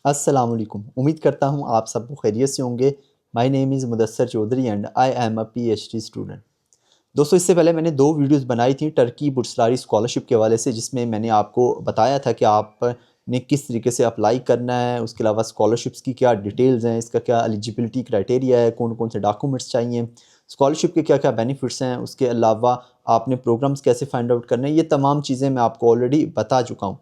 السلام علیکم، امید کرتا ہوں آپ سب کو خیریت سے ہوں گے۔ My name is Mudassar Chaudhry and I am a P H D student. دوستو، اس سے پہلے میں نے 2 ویڈیوز بنائی تھیں ٹرکی بٹسلاری اسکالرشپ کے حوالے سے، جس میں میں نے آپ کو بتایا تھا کہ آپ نے کس طریقے سے اپلائی کرنا ہے، اس کے علاوہ اسکالرشپس کی کیا ڈیٹیلز ہیں، اس کا کیا ایلیجیبلٹی کرائٹیریا ہے، کون کون سے ڈاکومنٹس چاہیے، اسکالرشپ کے کیا کیا بینیفٹس ہیں، اس کے علاوہ آپ نے پروگرامز کیسے فائنڈ آؤٹ کرنے ہیں۔ یہ تمام چیزیں میں آپ کو آلریڈی بتا چکا ہوں۔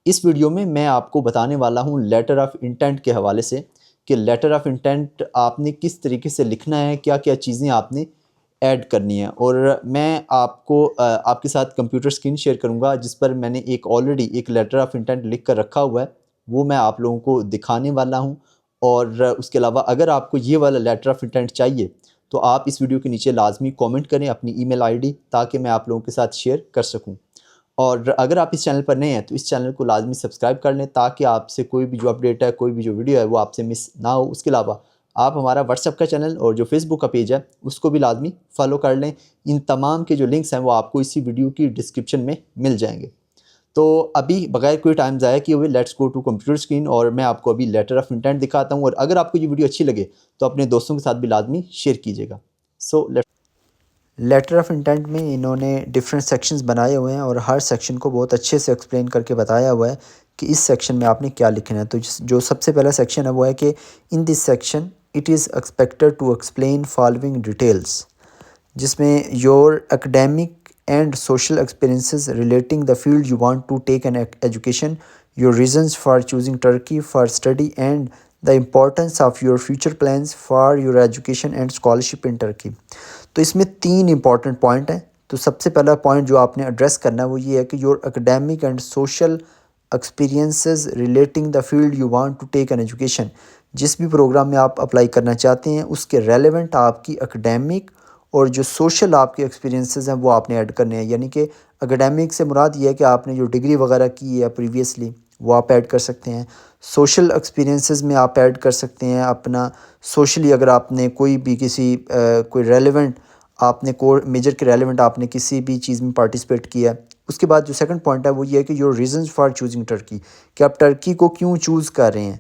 اس ویڈیو میں آپ کو بتانے والا ہوں لیٹر آف انٹینٹ کے حوالے سے کہ لیٹر آف انٹینٹ آپ نے کس طریقے سے لکھنا ہے، کیا کیا چیزیں آپ نے ایڈ کرنی ہیں۔ اور میں آپ کو آپ کے ساتھ کمپیوٹر اسکرین شیئر کروں گا جس پر میں نے آلریڈی ایک لیٹر آف انٹینٹ لکھ کر رکھا ہوا ہے، وہ میں آپ لوگوں کو دکھانے والا ہوں۔ اور اس کے علاوہ اگر آپ کو یہ والا لیٹر آف انٹینٹ چاہیے تو آپ اس ویڈیو کے نیچے لازمی کومنٹ کریں اپنی ای میل آئی ڈی، تاکہ میں آپ لوگوں کے ساتھ شیئر کر سکوں۔ اور اگر آپ اس چینل پر نئے ہیں تو اس چینل کو لازمی سبسکرائب کر لیں، تاکہ آپ سے کوئی بھی جو اپڈیٹ ہے، کوئی بھی جو ویڈیو ہے، وہ آپ سے مس نہ ہو۔ اس کے علاوہ آپ ہمارا واٹس ایپ کا چینل اور جو فیس بک کا پیج ہے اس کو بھی لازمی فالو کر لیں۔ ان تمام کے جو لنکس ہیں وہ آپ کو اسی ویڈیو کی ڈسکرپشن میں مل جائیں گے۔ تو ابھی بغیر کوئی ٹائم ضائع کیے ہوئے let's go to computer screen, اور میں آپ کو ابھی لیٹر آف انٹینٹ دکھاتا ہوں۔ اور اگر آپ کو یہ ویڈیو اچھی لگے تو اپنے دوستوں کے ساتھ بھی لازمی شیئر کیجیے گا۔ لیٹر آف انٹینٹ میں انہوں نے ڈفرینٹ سیکشنز بنائے ہوئے ہیں، اور ہر سیکشن کو بہت اچھے سے ایکسپلین کر کے بتایا ہوا ہے کہ اس سیکشن میں آپ نے کیا لکھنا ہے۔ تو جو سب سے پہلا سیکشن ہے وہ ہے کہ in this section it is expected to explain following details, جس میں your academic and social experiences relating the field you want to take an education, your reasons for choosing Turkey for study, and the importance of your future plans for your education and scholarship in Turkey. تو اس میں 3 important point ہیں۔ تو سب سے پہلا point جو آپ نے ایڈریس کرنا ہے وہ یہ ہے کہ your academic and social experiences relating the field you want to take an education, جس بھی پروگرام میں آپ اپلائی کرنا چاہتے ہیں اس کے ریلیونٹ آپ کی اکیڈیمک اور جو سوشل آپ کے ایکسپیرینسز ہیں وہ آپ نے ایڈ کرنے ہیں۔ یعنی کہ اکیڈیمک سے مراد یہ ہے کہ آپ نے جو ڈگری وغیرہ کی ہے پریویسلی وہ آپ ایڈ کر سکتے ہیں۔ سوشل ایکسپیرینسز میں آپ ایڈ کر سکتے ہیں اپنا سوشلی، اگر آپ نے کوئی بھی کوئی ریلیونٹ آپ نے میجر کے ریلیونٹ آپ نے کسی بھی چیز میں پارٹیسپیٹ کیا ہے۔ اس کے بعد جو سیکنڈ پوائنٹ ہے وہ یہ ہے کہ your reasons for choosing Turkey, کہ آپ ٹرکی کو کیوں چوز کر رہے ہیں،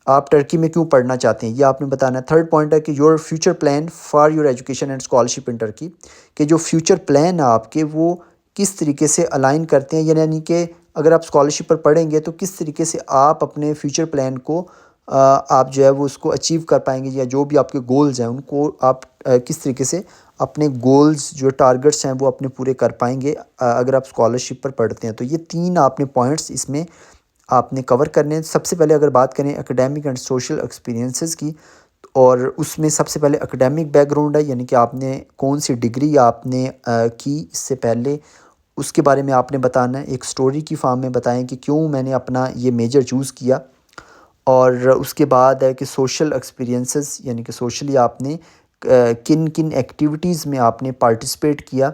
آپ ٹرکی میں کیوں پڑھنا چاہتے ہیں، یہ آپ نے بتانا ہے۔ تھرڈ پوائنٹ ہے کہ your future plan for your education and scholarship in Turkey, کہ جو فیوچر پلان ہے آپ کے وہ کس طریقے سے الائن کرتے ہیں، یعنی کہ اگر آپ اسکالرشپ پر پڑھیں گے تو کس طریقے سے آپ اپنے فیوچر پلان کو آپ جو ہے وہ اس کو اچیو کر پائیں گے، یا جو بھی آپ کے گولز ہیں ان کو آپ کس طریقے سے اپنے گولز جو ٹارگٹس ہیں وہ اپنے پورے کر پائیں گے اگر آپ اسکالرشپ پر پڑھتے ہیں۔ تو یہ 3 آپ نے پوائنٹس اس میں آپ نے کور کرنے ہیں۔ سب سے پہلے اگر بات کریں اکیڈیمک اینڈ سوشل ایکسپیرینسز کی، اور اس میں سب سے پہلے اکیڈیمک بیک گراؤنڈ ہے، یعنی کہ آپ نے کون سی ڈگری آپ نے کی اس سے پہلے، اس کے بارے میں آپ نے بتانا ہے۔ ایک سٹوری کی فارم میں بتائیں کہ کیوں میں نے اپنا یہ میجر چوز کیا۔ اور اس کے بعد ہے کہ سوشل ایکسپیرینسز، یعنی کہ سوشلی آپ نے کن کن ایکٹیویٹیز میں آپ نے پارٹیسپیٹ کیا،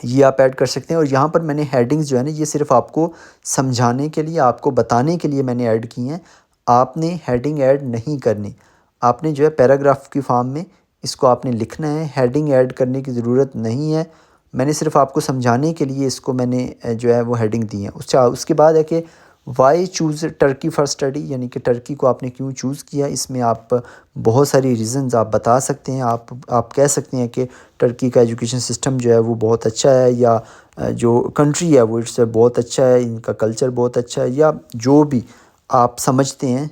یہ آپ ایڈ کر سکتے ہیں۔ اور یہاں پر میں نے ہیڈنگز جو ہے نا یہ صرف آپ کو سمجھانے کے لیے، آپ کو بتانے کے لیے میں نے ایڈ کی ہیں، آپ نے ہیڈنگ ایڈ نہیں کرنی۔ آپ نے جو ہے پیراگراف کی فارم میں اس کو آپ نے لکھنا ہے، ہیڈنگ ایڈ کرنے کی ضرورت نہیں ہے۔ میں نے صرف آپ کو سمجھانے کے لیے اس کو میں نے جو ہے وہ ہیڈنگ دی ہے۔ اس کے بعد ہے کہ why choose Turkey for study, یعنی کہ ٹرکی کو آپ نے کیوں چوز کیا۔ اس میں آپ بہت ساری ریزنز آپ بتا سکتے ہیں۔ آپ کہہ سکتے ہیں کہ ٹرکی کا ایجوکیشن سسٹم جو ہے وہ بہت اچھا ہے، یا جو کنٹری ہے وہ بہت اچھا ہے، ان کا کلچر بہت اچھا ہے، یا جو بھی آپ سمجھتے ہیں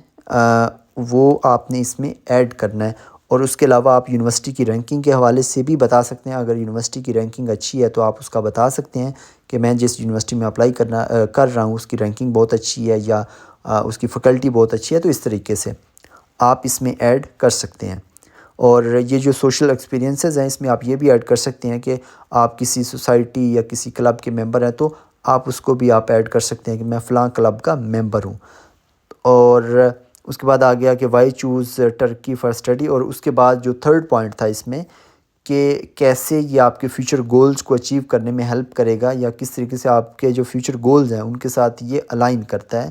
وہ آپ نے اس میں ایڈ کرنا ہے۔ اور اس کے علاوہ آپ یونیورسٹی کی رینکنگ کے حوالے سے بھی بتا سکتے ہیں۔ اگر یونیورسٹی کی رینکنگ اچھی ہے تو آپ اس کا بتا سکتے ہیں کہ میں جس یونیورسٹی میں اپلائی کر رہا ہوں اس کی رینکنگ بہت اچھی ہے، یا اس کی فیکلٹی بہت اچھی ہے، تو اس طریقے سے آپ اس میں ایڈ کر سکتے ہیں۔ اور یہ جو سوشل ایکسپیرینسز ہیں اس میں آپ یہ بھی ایڈ کر سکتے ہیں کہ آپ کسی سوسائٹی یا کسی کلب کے ممبر ہیں تو آپ اس کو بھی آپ ایڈ کر سکتے ہیں کہ میں فلاں کلب کا ممبر ہوں۔ اور اس کے بعد آ گیا کہ why choose Turkey for study, اور اس کے بعد جو تھرڈ پوائنٹ تھا اس میں کہ کیسے یہ آپ کے فیوچر گولز کو اچیو کرنے میں ہیلپ کرے گا، یا کس طریقے سے آپ کے جو فیوچر گولز ہیں ان کے ساتھ یہ الائن کرتا ہے،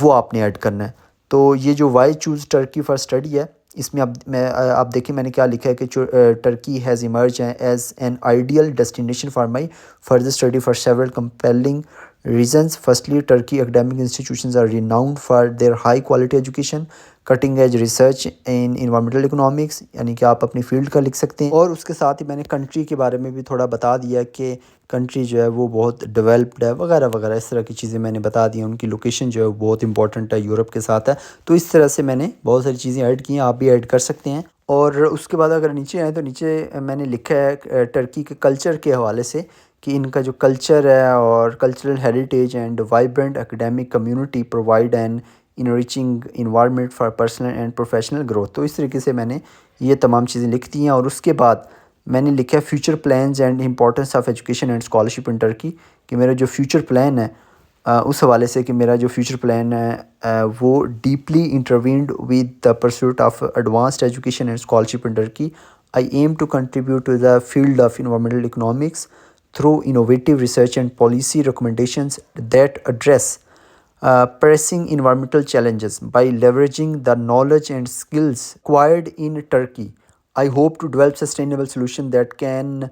وہ آپ نے ایڈ کرنا ہے۔ تو یہ جو why choose Turkey for study ہے اس میں آپ دیکھیں میں نے کیا لکھا ہے کہ Turkey has emerge as an ideal destination for my further study for several compelling Reasons: firstly, Turkey academic institutions are renowned for their high quality education, cutting edge research in environmental economics. یعنی کہ آپ اپنی field کا لکھ سکتے ہیں. اور اس کے ساتھ ہی میں نے کنٹری کے بارے میں بھی تھوڑا بتا دیا کہ کنٹری جو ہے وہ بہت ڈیولپڈ ہے وغیرہ وغیرہ، اس طرح کی چیزیں میں نے بتا دی ہیں. ان کی لوکیشن جو ہے وہ بہت امپورٹنٹ ہے، یورپ کے ساتھ ہے. تو اس طرح سے میں نے بہت ساری چیزیں ایڈ کی ہیں، آپ بھی ایڈ کر سکتے ہیں. اور اس کے بعد اگر نیچے آئیں تو نیچے میں نے لکھا ہے ٹرکی کے کلچر کے حوالے سے کہ ان کا جو کلچر ہے اور cultural heritage and vibrant academic community provide an enriching environment for personal and professional growth. تو اس طریقے سے میں نے یہ تمام چیزیں لکھ دی ہیں. اور اس کے بعد میں نے لکھا ہے future plans and importance of education and scholarship in Turkey, کہ میرا جو فیوچر پلان ہے اس حوالے سے کہ میرا جو فیوچر پلان ہے وہ deeply intertwined with the pursuit of advanced education and scholarship in Turkey. I aim to contribute to the field of environmental economics through innovative research and policy recommendations that address pressing environmental challenges by leveraging the knowledge and skills acquired in Turkey. I hope to develop sustainable solutions that can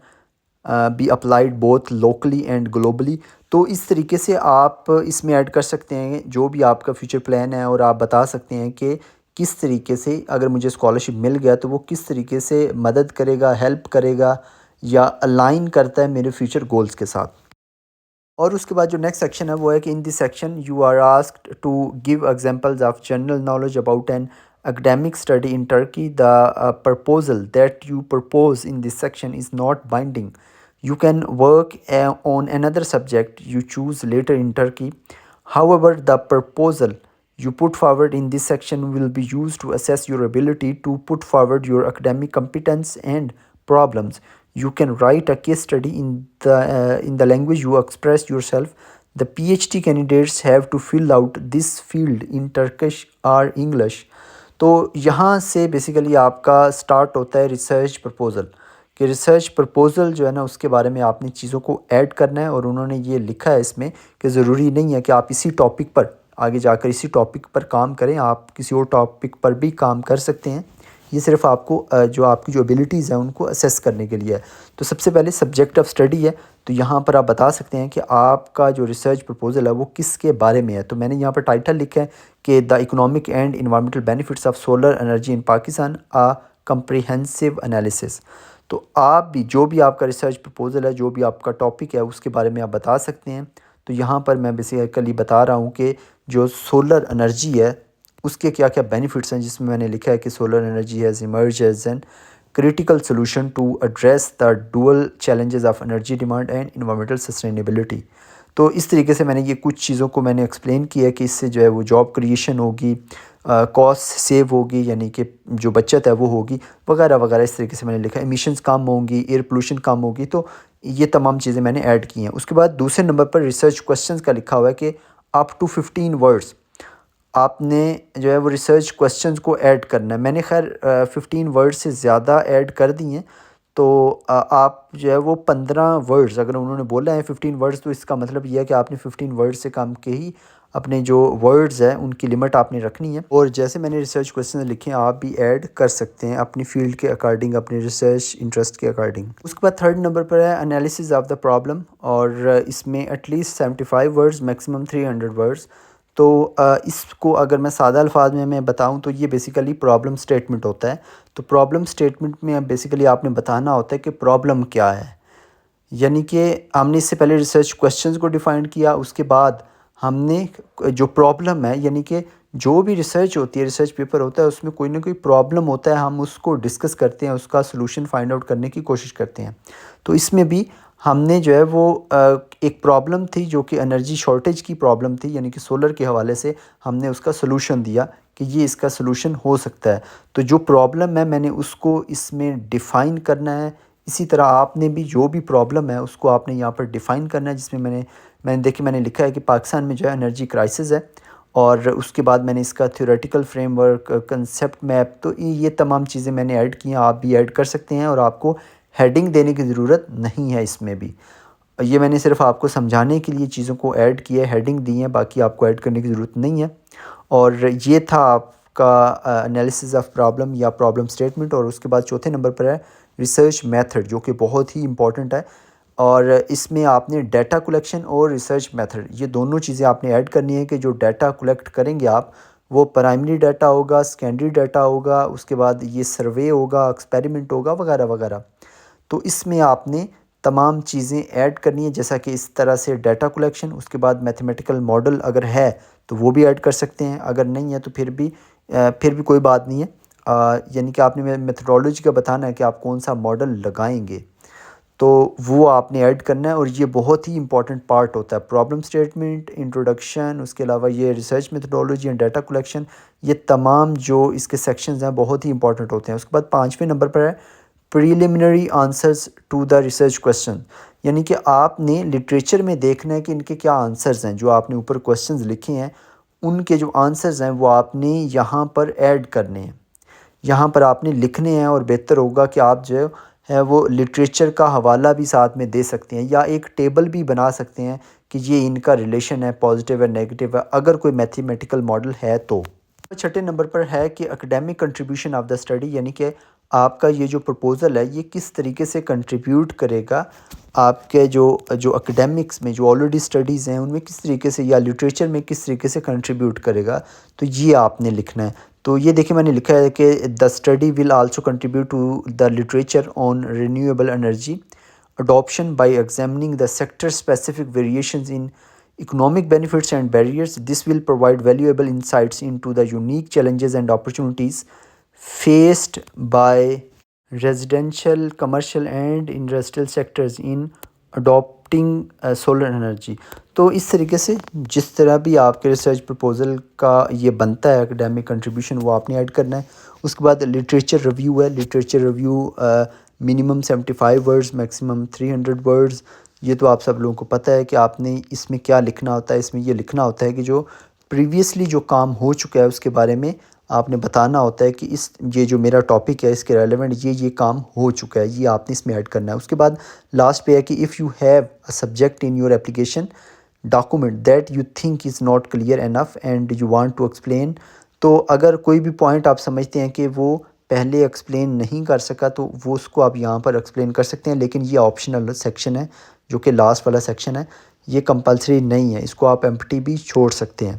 be applied both locally and globally. تو اس طریقے سے آپ اس میں add کر سکتے ہیں جو بھی آپ کا فیوچر پلان ہے، اور آپ بتا سکتے ہیں کہ کس طریقے سے اگر مجھے اسکالرشپ مل گیا تو وہ کس طریقے سے مدد کرے گا، ہیلپ کرے گا یا الائن کرتا ہے میرے فیوچر گولز کے ساتھ. اور اس کے بعد جو نیکسٹ سیکشن ہے وہ ہے کہ in this section you are asked to give examples of general knowledge about an academic study in Turkey. The proposal that you propose in this section is not binding. You can work on another subject you choose later in Turkey. However, the proposal you put forward in this section will be used to assess your ability to put forward your academic competence and problems. You can write a case study in the language you express yourself. The PhD candidates have to fill out this field in Turkish or English. تو یہاں سے basically آپ کا start ہوتا ہے research proposal, کہ research proposal جو ہے نا اس کے بارے میں آپ نے چیزوں کو ایڈ کرنا ہے. اور انہوں نے یہ لکھا ہے اس میں کہ ضروری نہیں ہے کہ آپ اسی ٹاپک پر آگے جا کر اسی ٹاپک پر کام کریں، آپ کسی اور ٹاپک پر بھی کام کر سکتے ہیں. یہ صرف آپ کو جو آپ کی جو ایبلٹیز ہیں ان کو اسیس کرنے کے لیے ہے. تو سب سے پہلے سبجیکٹ آف اسٹڈی ہے، تو یہاں پر آپ بتا سکتے ہیں کہ آپ کا جو ریسرچ پرپوزل ہے وہ کس کے بارے میں ہے. تو میں نے یہاں پر ٹائٹل لکھا ہے کہ the economic and environmental benefits of solar energy in Pakistan comprehensive analysis. تو آپ بھی جو بھی آپ کا ریسرچ پرپوزل ہے، جو بھی آپ کا ٹاپک ہے اس کے بارے میں آپ بتا سکتے ہیں. تو یہاں پر میں بیسیکلی بتا رہا ہوں کہ جو سولر انرجی ہے اس کے کیا کیا بینیفٹس ہیں، جس میں نے لکھا ہے کہ solar energy has emerge as N critical solution to address the dual challenges of energy demand and environmental sustainability. تو اس طریقے سے میں نے یہ کچھ چیزوں کو میں نے ایکسپلین کیا کہ اس سے جو ہے وہ جاب کریشن ہوگی، کاسٹ سیو ہوگی یعنی کہ جو بچت ہے وہ ہوگی وغیرہ وغیرہ. اس طریقے سے میں نے لکھا ایمیشنز کم ہوں گی، ایئر پولوشن کم ہوگی. تو یہ تمام چیزیں میں نے ایڈ کی ہیں. اس کے بعد دوسرے نمبر پر ریسرچ کوسچنز کا لکھا ہوا ہے کہ اپ ٹو 15 ورڈس آپ نے جو ہے وہ ریسرچ کوسچنز کو ایڈ کرنا ہے. میں نے خیر 15 ورڈ سے زیادہ ایڈ کر دی ہیں. تو آپ جو ہے وہ 15 ورڈز اگر انہوں نے بولا ہے 15 ورڈز تو اس کا مطلب یہ ہے کہ آپ نے 15 ورڈ سے کم کے ہی اپنے جو ورڈز ہیں ان کی لمٹ آپ نے رکھنی ہے. اور جیسے میں نے ریسرچ کوسچنز لکھے ہیں آپ بھی ایڈ کر سکتے ہیں اپنی فیلڈ کے اکارڈنگ، اپنے ریسرچ انٹرسٹ کے اکارڈنگ. اس کے بعد تھرڈ نمبر پر ہے انالیسز آف دا پرابلم، اور اس میں at least 75 words maximum 300 words. تو اس کو اگر میں سادہ الفاظ میں بتاؤں تو یہ بیسیکلی پرابلم سٹیٹمنٹ ہوتا ہے. تو پرابلم سٹیٹمنٹ میں بیسیکلی آپ نے بتانا ہوتا ہے کہ پرابلم کیا ہے. یعنی کہ ہم نے اس سے پہلے ریسرچ کوسچنز کو ڈیفائن کیا، اس کے بعد ہم نے جو پرابلم ہے یعنی کہ جو بھی ریسرچ ہوتی ہے، ریسرچ پیپر ہوتا ہے اس میں کوئی نہ کوئی پرابلم ہوتا ہے، ہم اس کو ڈسکس کرتے ہیں، اس کا سلوشن فائنڈ آؤٹ کرنے کی کوشش کرتے ہیں. تو اس میں بھی ہم نے جو ہے وہ ایک پرابلم تھی جو کہ انرجی شارٹیج کی پرابلم تھی، یعنی کہ سولر کے حوالے سے ہم نے اس کا سلوشن دیا کہ یہ اس کا سلوشن ہو سکتا ہے. تو جو پرابلم ہے میں نے اس کو اس میں ڈیفائن کرنا ہے. اسی طرح آپ نے بھی جو بھی پرابلم ہے اس کو آپ نے یہاں پر ڈیفائن کرنا ہے، جس میں میں نے لکھا ہے کہ پاکستان میں جو ہے انرجی کرائسس ہے. اور اس کے بعد میں نے اس کا theoretical frame work, concept map, تو یہ تمام چیزیں میں نے ایڈ کی ہیں. آپ بھی ایڈ کر سکتے ہیں اور آپ کو ہیڈنگ دینے کی ضرورت نہیں ہے اس میں بھی. یہ میں نے صرف آپ کو سمجھانے کے لیے چیزوں کو ایڈ کیا ہے، ہیڈنگ دی ہے، باقی آپ کو ایڈ کرنے کی ضرورت نہیں ہے. اور یہ تھا آپ کا انالیسز آف پرابلم یا پرابلم سٹیٹمنٹ. اور اس کے بعد چوتھے نمبر پر ہے ریسرچ میتھڈ، جو کہ بہت ہی امپورٹنٹ ہے. اور اس میں آپ نے ڈیٹا کلیکشن اور ریسرچ میتھڈ یہ دونوں چیزیں آپ نے ایڈ کرنی ہے کہ جو ڈیٹا کلیکٹ کریں گے آپ وہ پرائمری ڈیٹا ہوگا، سیکنڈری ڈیٹا ہوگا، اس کے بعد یہ سروے ہوگا، ایکسپیریمنٹ ہوگا وغیرہ وغیرہ۔ تو اس میں آپ نے تمام چیزیں ایڈ کرنی ہے، جیسا کہ اس طرح سے ڈیٹا کلیکشن، اس کے بعد میتھمیٹیکل ماڈل اگر ہے تو وہ بھی ایڈ کر سکتے ہیں، اگر نہیں ہے تو پھر بھی کوئی بات نہیں ہے، یعنی کہ آپ نے میتھڈالوجی کا بتانا ہے کہ آپ کون سا ماڈل لگائیں گے، تو وہ آپ نے ایڈ کرنا ہے۔ اور یہ بہت ہی امپورٹنٹ پارٹ ہوتا ہے، پرابلم سٹیٹمنٹ، انٹروڈکشن، اس کے علاوہ یہ research methodology and data collection, یہ تمام جو اس کے سیکشنز ہیں بہت ہی امپورٹنٹ ہوتے ہیں۔ اس کے بعد 5ویں نمبر پر ہے preliminary answers to the research question, یعنی کہ آپ نے لٹریچر میں دیکھنا ہے کہ ان کے کیا آنسرز ہیں، جو آپ نے اوپر کویسچنز لکھے ہیں ان کے جو آنسرز ہیں وہ آپ نے یہاں پر ایڈ کرنے ہیں، یہاں پر آپ نے لکھنے ہیں، اور بہتر ہوگا کہ آپ جو ہے وہ لٹریچر کا حوالہ بھی ساتھ میں دے سکتے ہیں، یا ایک ٹیبل بھی بنا سکتے ہیں کہ یہ ان کا ریلیشن ہے، پازیٹیو ہے، نیگیٹو ہے، اگر کوئی میتھمیٹیکل ماڈل ہے تو۔ 6 نمبر پر ہے کہ academic contribution of the study, یعنی کہ آپ کا یہ جو پرپوزل ہے یہ کس طریقے سے کنٹریبیوٹ کرے گا آپ کے جو اکیڈیمکس میں جو آلریڈی اسٹڈیز ہیں ان میں کس طریقے سے، یا لٹریچر میں کس طریقے سے کنٹریبیوٹ کرے گا، تو یہ آپ نے لکھنا ہے۔ تو یہ دیکھیں میں نے لکھا ہے کہ the study will also contribute to the literature on renewable energy adoption by examining the sector specific variations in economic benefits and barriers. This will provide valuable insights into the unique challenges and opportunities faced by residential, commercial and industrial sectors in adopting solar energy. تو اس طریقے سے جس طرح بھی آپ کے research proposal کا یہ بنتا ہے اکیڈیمک کنٹریبیوشن وہ آپ نے ایڈ کرنا ہے۔ اس کے بعد لٹریچر ریویو ہے، literature review minimum 75 words, maximum 300 words, یہ تو آپ سب لوگوں کو پتہ ہے کہ آپ نے اس میں کیا لکھنا ہوتا ہے۔ اس میں یہ لکھنا ہوتا ہے کہ جو پریویسلی جو کام ہو چکا ہے اس کے بارے میں آپ نے بتانا ہوتا ہے کہ یہ جو میرا ٹاپک ہے اس کے ریلیونٹ یہ کام ہو چکا ہے، یہ آپ نے اس میں ایڈ کرنا ہے۔ اس کے بعد لاسٹ پہ ہے کہ if you have a subject in your application document that you think is not clear enough and you want to explain, تو اگر کوئی بھی پوائنٹ آپ سمجھتے ہیں کہ وہ پہلے ایکسپلین نہیں کر سکا تو وہ اس کو آپ یہاں پر ایکسپلین کر سکتے ہیں، لیکن یہ آپشنل سیکشن ہے جو کہ لاسٹ والا سیکشن ہے، یہ کمپلسری نہیں ہے، اس کو آپ ایمپٹی بھی چھوڑ سکتے ہیں۔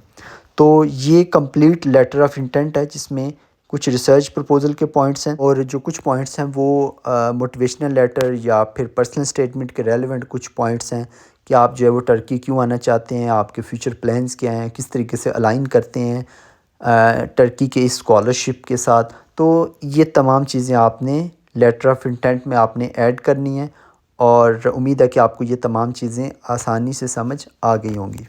تو یہ کمپلیٹ لیٹر آف انٹینٹ ہے جس میں کچھ ریسرچ پرپوزل کے پوائنٹس ہیں، اور جو کچھ پوائنٹس ہیں وہ موٹیویشنل لیٹر یا پھر پرسنل اسٹیٹمنٹ کے ریلیونٹ کچھ پوائنٹس ہیں کہ آپ جو ہے وہ ٹرکی کیوں آنا چاہتے ہیں، آپ کے فیوچر پلانز کیا ہیں، کس طریقے سے الائن کرتے ہیں ٹرکی کے اس اسکالرشپ کے ساتھ۔ تو یہ تمام چیزیں آپ نے لیٹر آف انٹینٹ میں آپ نے ایڈ کرنی ہیں، اور امید ہے کہ آپ کو یہ تمام چیزیں آسانی سے سمجھ آ گئی ہوں گی۔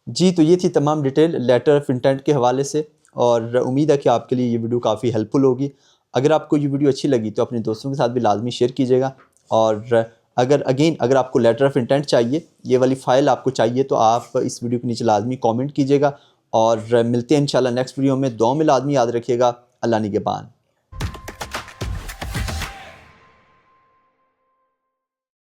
جی تو یہ تھی تمام ڈیٹیل لیٹر آف انٹینٹ کے حوالے سے، اور امید ہے کہ آپ کے لیے یہ ویڈیو کافی ہیلپ فل ہوگی۔ اگر آپ کو یہ ویڈیو اچھی لگی تو اپنے دوستوں کے ساتھ بھی لازمی شیئر کیجیے گا، اور اگر آپ کو لیٹر آف انٹینٹ چاہیے، یہ والی فائل آپ کو چاہیے، تو آپ اس ویڈیو کے نیچے لازمی کامنٹ کیجیے گا، اور ملتے ہیں انشاءاللہ نیکسٹ ویڈیو میں۔ دعاؤں میں لازمی یاد رکھیے گا۔ اللہ نگہبان۔